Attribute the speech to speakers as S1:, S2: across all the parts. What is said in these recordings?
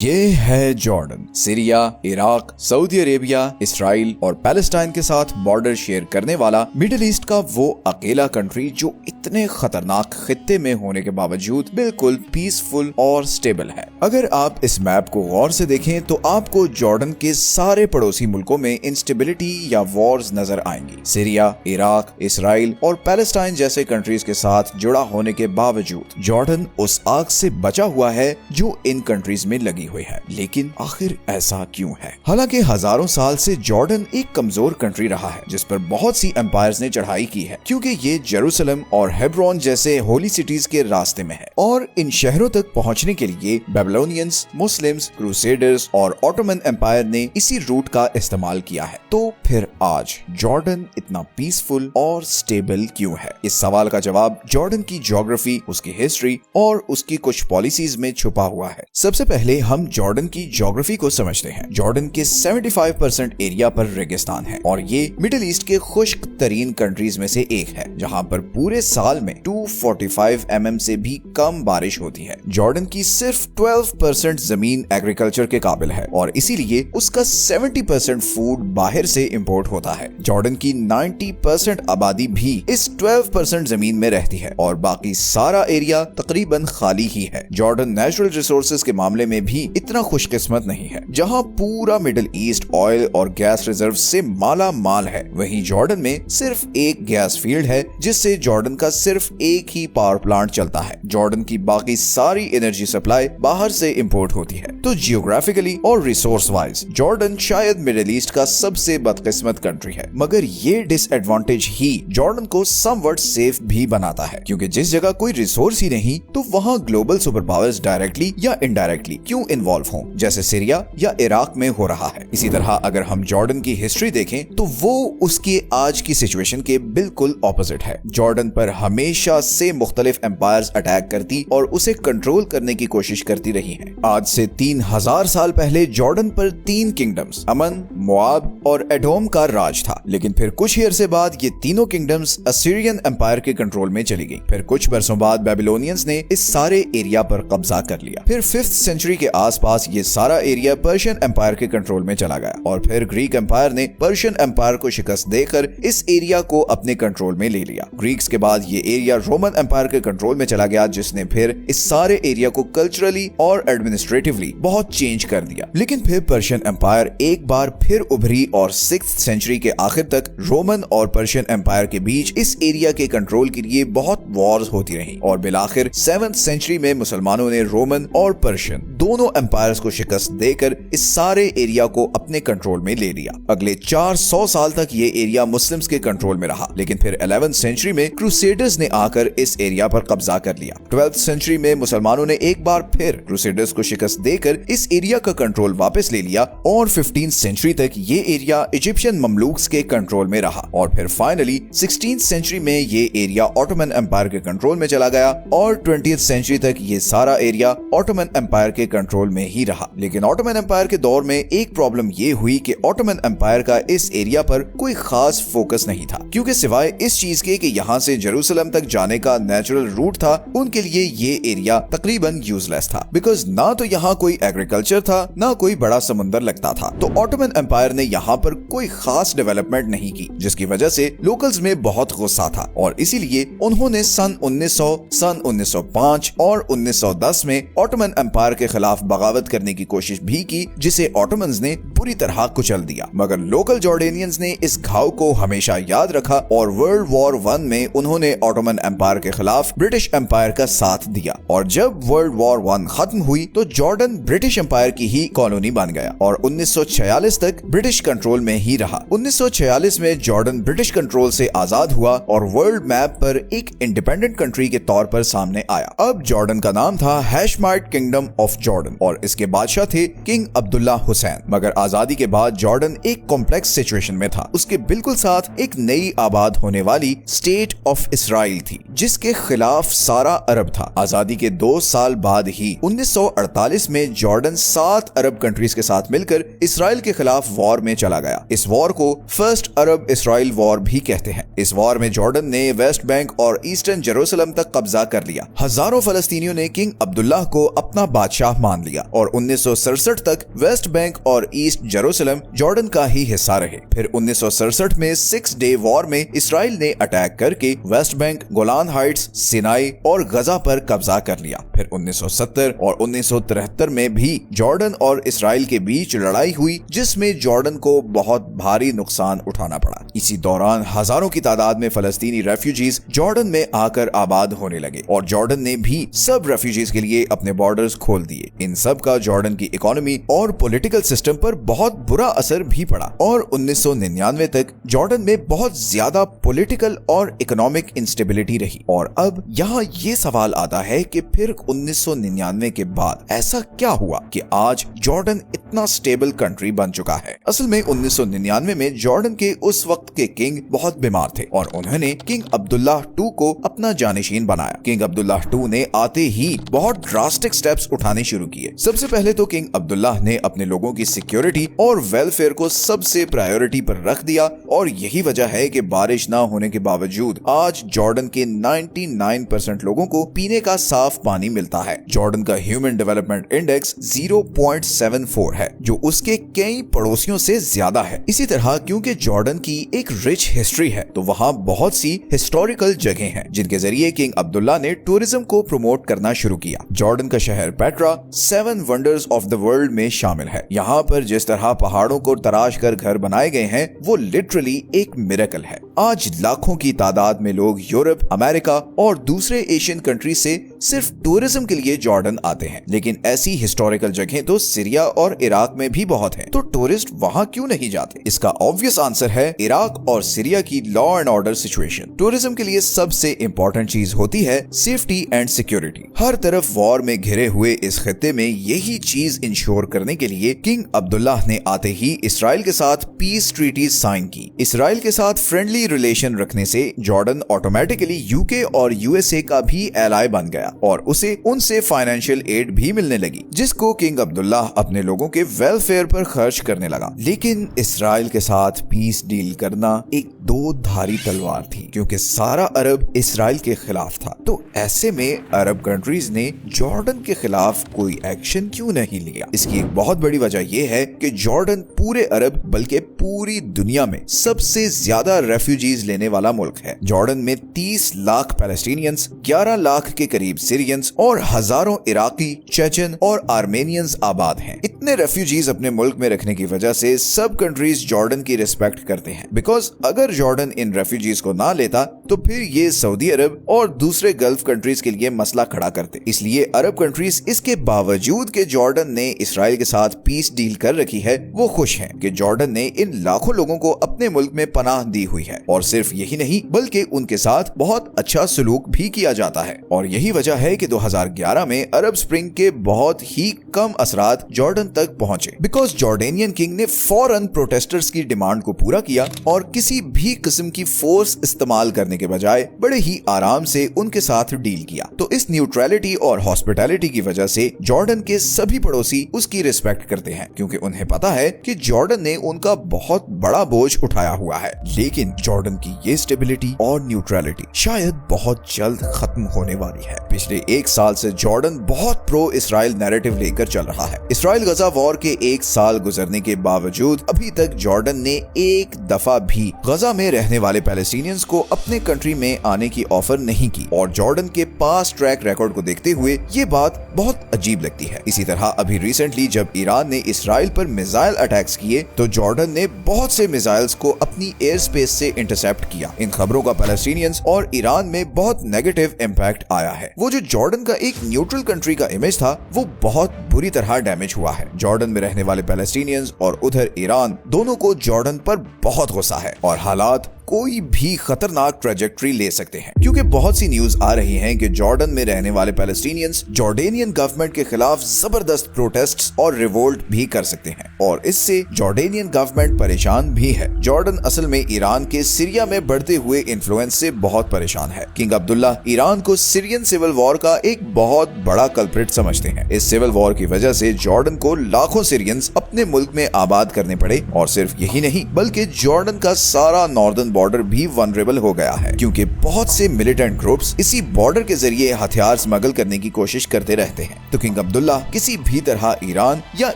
S1: ये है Jordan. Syria, Iraq, Saudi Arabia, Israel और पैलेस्टाइन के साथ बॉर्डर शेयर करने वाला मिडिल ईस्ट का वो अकेला कंट्री जो इतने खतरनाक खित्ते में होने के बावजूद बिल्कुल पीसफुल और स्टेबल है। अगर आप इस मैप को गौर से देखें तो आपको जॉर्डन के सारे पड़ोसी मुल्कों में इंस्टेबिलिटी या वॉर्स नजर आएंगी। सीरिया, इराक, इसराइल और पैलेस्टाइन जैसे कंट्रीज के साथ जुड़ा होने के बावजूद जॉर्डन उस आग से बचा हुआ है जो इन कंट्रीज में लगी हुई है। लेकिन आखिर ऐसा क्यों है? हालांकि हजारों साल से जॉर्डन एक कमजोर कंट्री रहा है जिस पर बहुत सी एम्पायर्स ने चढ़ाई की है, क्योंकि ये जेरूसलम और हेब्रोन जैसे होली सिटीज के रास्ते में है और इन शहरों तक पहुंचने के लिए बेबीलोनियंस, मुस्लिम्स, क्रूसेडर्स और ऑटोमन एम्पायर ने इसी रूट का इस्तेमाल किया है। तो फिर आज जॉर्डन इतना पीसफुल और स्टेबल क्यों है? इस सवाल का जवाब जॉर्डन की ज्योग्राफी, उसकी हिस्ट्री और उसकी कुछ पॉलिसीज में छुपा हुआ है। सबसे पहले हम जॉर्डन की ज्योग्राफी को समझते हैं। जॉर्डन के 75% एरिया पर रेगिस्तान है और ये मिडिल ईस्ट के खुश्क तरीन कंट्रीज में से एक है, जहां पर पूरे साल में 245 mm से भी कम बारिश होती है। जॉर्डन की सिर्फ 12% जमीन एग्रीकल्चर के काबिल है और इसीलिए उसका 70% फूड बाहर से इंपोर्ट होता है। जॉर्डन की 90% आबादी भी इस 12% जमीन में रहती है और बाकी सारा एरिया तकरीबन खाली ही है। जॉर्डन नेचुरल रिसोर्सेज के मामले में भी इतना खुशकिस्मत नहीं है। जहां पूरा मिडिल ईस्ट ऑयल और गैस रिजर्व से माला माल है, वहीं जॉर्डन में सिर्फ एक गैस फील्ड है जिससे जॉर्डन का सिर्फ एक ही पावर प्लांट चलता है। जॉर्डन की बाकी सारी एनर्जी सप्लाई बाहर से इंपोर्ट होती है। तो जियोग्राफिकली और रिसोर्स वाइज जॉर्डन शायद मिडिल ईस्ट का सबसे बदकिस्मत कंट्री है, मगर ये डिसएडवांटेज ही जॉर्डन को समवट सेफ भी बनाता है, क्योंकि जिस जगह कोई रिसोर्स ही नहीं तो वहां ग्लोबल सुपर पावर्स डायरेक्टली या इनडायरेक्टली क्यों इन्वॉल्व हों, जैसे सीरिया या इराक में हो रहा है। इसी तरह अगर हम जॉर्डन की हिस्ट्री देखें तो वो उसके आज की सिचुएशन के बिल्कुल ऑपोजिट है। जॉर्डन पर हमेशा से मुख्तलिफ एम्पायर्स अटैक करती और उसे कंट्रोल करने की कोशिश करती रही हैं। आज से 3000 साल पहले जॉर्डन पर 3 किंगडम्स अमन, मोआब और एडोम का राज था, लेकिन फिर कुछ ही अरसे बाद ये तीनों किंगडम्स असीरियन एम्पायर के कंट्रोल में चली गई। फिर कुछ बरसों बाद बेबीलोनियंस ने इस सारे एरिया पर कब्जा कर लिया। फिर 5th सेंचुरी के आसपास ये सारा एरिया पर्शियन एम्पायर के कंट्रोल में चला गया और फिर ग्रीक एम्पायर ने पर्शियन एम्पायर को शिकस्त देकर इस एरिया को अपने कंट्रोल में ले लिया। ग्रीक्स के बाद ये एरिया रोमन एम्पायर के कंट्रोल में चला गया, जिसने फिर इस सारे एरिया को कल्चरली और एडमिनिस्ट्रेटिवली बहुत चेंज कर दिया। लेकिन फिर पर्शियन एम्पायर एक बार फिर उभरी और 6th सेंचुरी के आखिर तक रोमन और पर्शियन एम्पायर के बीच इस एरिया के कंट्रोल के लिए बहुत वॉर्स होती रही और बिलाखिर 7th सेंचुरी में मुसलमानों ने रोमन और पर्शियन दोनों एम्पायर्स को शिकस्त देकर इस सारे एरिया को अपने कंट्रोल में ले लिया। अगले 400 साल तक ये एरिया मुस्लिम्स के कंट्रोल में रहा, लेकिन फिर 11th सेंचुरी में क्रूसेडर्स ने आकर इस एरिया पर कब्जा कर लिया। 12th सेंचुरी में मुसलमानों ने एक बार फिर क्रूसेडर्स को शिकस्त देकर इस एरिया का कंट्रोल वापस ले लिया और 15th सेंचुरी तक ये एरिया इजिप्शियन ममलूक्स के कंट्रोल में रहा और फिर फाइनली 16th सेंचुरी में ये एरिया ऑटोमन एम्पायर के कंट्रोल में चला गया और 20th सेंचुरी तक ये सारा एरिया ऑटोमन एम्पायर के कंट्रोल में ही रहा। लेकिन ऑटोमन एम्पायर के दौर में एक प्रॉब्लम ये हुई कि ऑटोमन एम्पायर का इस एरिया पर कोई खास फोकस नहीं था, क्योंकि सिवाय इस चीज के कि यहाँ से जेरूसलम तक जाने का नेचुरल रूट था, उनके लिए ये एरिया तकरीबन यूजलेस था, बिकॉज ना तो यहाँ कोई एग्रीकल्चर था ना कोई बड़ा समुंदर लगता था। तो ऑटोमन एम्पायर ने यहाँ पर कोई खास डेवलपमेंट नहीं की, जिसकी वजह से लोकल्स में बहुत गुस्सा था और इसीलिए उन्होंने सन 1900, सन 1905 और 1910 में ऑटोमन एम्पायर के खिलाफ बगावत करने की कोशिश भी की, जिसे ऑटोमन्स ने बुरी तरह कुचल दिया। मगर लोकल जॉर्डेनियंस ने इस घाव को हमेशा याद रखा और वर्ल्ड वॉर 1 में उन्होंने ऑटोमन एम्पायर के खिलाफ ब्रिटिश एम्पायर का साथ दिया और जब वर्ल्ड वॉर 1 खत्म हुई तो जॉर्डन ब्रिटिश एम्पायर की ही कॉलोनी बन गया और 1946 तक ब्रिटिश कंट्रोल में ही रहा। 1946 में जॉर्डन ब्रिटिश कंट्रोल से आजाद हुआ और वर्ल्ड मैप पर एक इंडिपेंडेंट कंट्री के तौर पर सामने आया। अब जॉर्डन का नाम था हैशमाइट किंगडम ऑफ जॉर्डन और इसके बादशाह थे किंग अब्दुल्ला हुसैन। मगर आजादी के बाद जॉर्डन एक कॉम्प्लेक्स सिचुएशन में था। उसके बिल्कुल साथ एक नई आबाद होने वाली स्टेट ऑफ इसराइल थी, जिसके खिलाफ सारा अरब था। आजादी के 2 साल बाद ही 1948 में जॉर्डन 7 अरब कंट्रीज के साथ मिलकर इसराइल के खिलाफ वॉर में चला गया। इस वॉर को फर्स्ट अरब इसराइल वॉर भी कहते हैं। इस वॉर में जॉर्डन ने वेस्ट बैंक और ईस्टर्न जेरूसलम तक कब्जा कर लिया। हजारों फलस्तीनियों ने किंग अब्दुल्लाह को अपना बादशाह मान लिया। लिया और 1967 तक वेस्ट बैंक और ईस्ट जेरूसलम जॉर्डन का ही हिस्सा रहे। फिर 1967 में 6 डे वॉर में इसराइल ने अटैक करके West Bank, Golan Heights, Sinai और गजा पर कब्जा कर लिया। फिर 1970 और 1973 में भी जॉर्डन और इसराइल के बीच लड़ाई हुई, जिसमें जॉर्डन को बहुत भारी नुकसान उठाना पड़ा। इसी दौरान हजारों की तादाद में फलस्तीनी रेफ्यूजीज जॉर्डन में आकर आबाद होने लगे और जॉर्डन ने भी सब रेफ्यूजीज के लिए अपने बॉर्डर्स खोल दिए। इन सब का जॉर्डन की इकोनॉमी और पॉलिटिकल सिस्टम पर बहुत बुरा असर भी पड़ा और 1999 तक जॉर्डन में बहुत ज्यादा पॉलिटिकल और इकोनॉमिक इंस्टेबिलिटी रही। और अब यहाँ ये सवाल आता है कि फिर 1999 के बाद ऐसा क्या हुआ कि आज जॉर्डन इतना स्टेबल कंट्री बन चुका है। असल में 1999 में जॉर्डन के उस वक्त के किंग बहुत बीमार थे और उन्होंने किंग अब्दुल्लाह II को अपना जानिशीन बनाया। किंग अब्दुल्लाह II ने आते ही बहुत ड्रास्टिक स्टेप्स उठाने शुरू किए। सबसे पहले तो किंग अब्दुल्लाह ने अपने लोगों की सिक्योरिटी और वेलफेयर को सबसे प्रायोरिटी पर रख दिया और यही वजह है कि बारिश ना होने के बावजूद आज जॉर्डन के 99% लोगों को पीने का साफ पानी मिलता है। जॉर्डन का ह्यूमन डेवलपमेंट इंडेक्स 0.74 है, जो उसके कई पड़ोसियों से ज्यादा है। इसी तरह क्योंकि जॉर्डन की एक रिच हिस्ट्री है तो वहाँ बहुत सी हिस्टोरिकल जगह हैं, जिनके जरिए किंग अब्दुल्ला ने टूरिज्म को प्रमोट करना शुरू किया। जॉर्डन का शहर Petra 7 wonders of the world में शामिल है। यहाँ पर जिस तरह पहाड़ों को तराश कर घर बनाए गए हैं वो लिटरली एक मिरेकल है। आज लाखों की तादाद में लोग यूरोप, अमेरिका और दूसरे एशियन कंट्री से सिर्फ टूरिज्म के लिए जॉर्डन आते हैं, लेकिन ऐसी हिस्टोरिकल जगह तो सीरिया और इराक में भी बहुत है, तो टूरिस्ट वहाँ क्यों नहीं जाते? इसका ऑब्वियस आंसर है इराक और सीरिया की law and order situation. Tourism के लिए सबसे इम्पोर्टेंट चीज होती है सेफ्टी एंड सिक्योरिटी। हर तरफ वॉर में घिरे हुए इस खित्ते में यही चीज इंश्योर करने के लिए किंग अब्दुल्लाह ने आते ही इसराइल के साथ पीस ट्रीटी साइन की। इसराइल के साथ फ्रेंडली रिलेशन रखने से जॉर्डन ऑटोमेटिकली यूके और यूएसए का भी एलाय बन गया और उसे उनसे फाइनेंशियल एड भी मिलने लगी, जिसको किंग अब्दुल्लाह अपने लोगों के वेलफेयर पर खर्च करने लगा। लेकिन इसराइल के साथ पीस डील करना एक दो धारी तलवार थी, क्योंकि सारा अरब इसराइल के खिलाफ था। तो ऐसे में अरब कंट्रीज ने जॉर्डन के खिलाफ कोई एक्शन क्यों नहीं लिया? इसकी एक बहुत बड़ी वजह यह है कि जॉर्डन पूरे अरब बल्कि पूरी दुनिया में सबसे ज्यादा रेफ्यूजीज लेने वाला मुल्क है। जॉर्डन में 30 लाख पैलेस्टीनियंस, 11 लाख के करीब सीरियंस और हजारों इराकी, चेचन और आर्मेनियंस आबाद हैं। इतने रेफ्यूजीज अपने मुल्क में रखने की वजह से सब कंट्रीज जॉर्डन की रिस्पेक्ट करते हैं, बिकॉज अगर जॉर्डन इन रेफ्यूजीज को ना लेता तो फिर ये सऊदी अरब और दूसरे गल्फ कंट्रीज के लिए मसला खड़ा करते। इसलिए अरब कंट्रीज इसके बावजूद कि जॉर्डन ने इसराइल के साथ पीस डील कर रखी है, वो खुश हैं कि जॉर्डन ने इन लाखों लोगों को अपने मुल्क में पनाह दी हुई है। और सिर्फ यही नहीं बल्कि उनके साथ बहुत अच्छा सलूक भी किया जाता है। और यही वजह है कि 2011 में अरब स्प्रिंग के बहुत ही कम असरात जॉर्डन तक पहुंचे, बिकॉज जॉर्डेनियन किंग ने फौरन प्रोटेस्टर्स की डिमांड को पूरा किया और किसी भी किस्म की फोर्स इस्तेमाल करने के बजाय बड़े ही आराम से उनके साथ डील किया। तो इस न्यूट्रलिटी और हॉस्पिटैलिटी की वजह से जॉर्डन के सभी पड़ोसी उसकी रिस्पेक्ट करते हैं, क्योंकि उन्हें पता है कि जॉर्डन ने उनका बहुत बड़ा बोझ उठाया हुआ है। लेकिन जॉर्डन की ये स्टेबिलिटी और न्यूट्रलिटी शायद बहुत जल्द खत्म होने वाली है। पिछले 1 साल से जॉर्डन बहुत प्रो इसराइल नैरेटिव लेकर चल रहा है। इसराइल गजा वॉर के 1 साल गुजरने के बावजूद अभी तक जॉर्डन ने एक दफा भी गजा में रहने वाले पैलेस्टीनियंस को अपने कंट्री में आने की ऑफर नहीं की। और जॉर्डन के पास ट्रैक रिकॉर्ड को देखते हुए ये बात बहुत अजीब लगती है। इसी तरह अभी रिसेंटली जब ईरान ने इसराइल पर मिसाइल अटैक्स किए तो जॉर्डन ने बहुत से मिसाइल्स को अपनी एयर स्पेस से इंटरसेप्ट किया। इन खबरों का पैलेस्टीनियंस और ईरान में बहुत नेगेटिव इम्पैक्ट आया है। वो जो जॉर्डन का एक न्यूट्रल कंट्री का इमेज था वो बहुत बुरी तरह डैमेज हुआ है। जॉर्डन में रहने वाले पैलेस्टीनियंस और उधर ईरान दोनों को जॉर्डन पर बहुत गुस्सा है और हालात कोई भी खतरनाक ट्रेजेक्ट्री ले सकते हैं, क्योंकि बहुत सी न्यूज आ रही हैं कि जॉर्डन में रहने वाले पैलेस्टीनियंस जॉर्डेनियन गवर्नमेंट के खिलाफ जबरदस्त प्रोटेस्ट्स और रिवोल्ट भी कर सकते हैं और इससे जॉर्डेनियन गवर्नमेंट परेशान भी है। जॉर्डन असल में ईरान के सीरिया में बढ़ते हुए इन्फ्लुएंस से बहुत परेशान है। किंग अब्दुल्ला ईरान को सीरियन सिविल वॉर का एक बहुत बड़ा कल्प्रिट समझते हैं। इस सिविल वॉर की वजह से जॉर्डन को लाखों सीरियंस अपने मुल्क में आबाद करने पड़े और सिर्फ यही नहीं बल्कि जॉर्डन का सारा नॉर्दर्न बॉर्डर भी वनरेबल हो गया है, क्योंकि बहुत से मिलिटेंट ग्रुप्स इसी बॉर्डर के जरिए हथियार स्मगल करने की कोशिश करते रहते हैं। तो किंग अब्दुल्ला किसी भी तरह ईरान या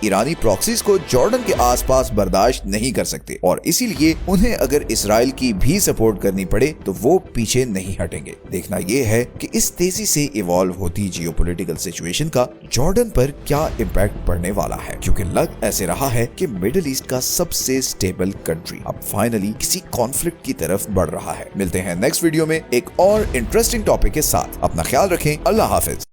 S1: ईरानी प्रॉक्सीज को जॉर्डन के आसपास बर्दाश्त नहीं कर सकते, और इसीलिए उन्हें अगर इसराइल की भी सपोर्ट करनी पड़े तो वो पीछे नहीं हटेंगे। देखना ये है कि इस तेजी से इवॉल्व होती जियोपॉलिटिकल सिचुएशन का जॉर्डन पर क्या इम्पैक्ट पड़ने वाला है, क्योंकि लग ऐसे रहा है कि मिडिल ईस्ट का सबसे स्टेबल कंट्री अब फाइनली किसी कॉन्फ्लिक्ट की तरफ बढ़ रहा है। मिलते हैं नेक्स्ट वीडियो में एक और इंटरेस्टिंग टॉपिक के साथ। अपना ख्याल रखें। अल्लाह हाफिज।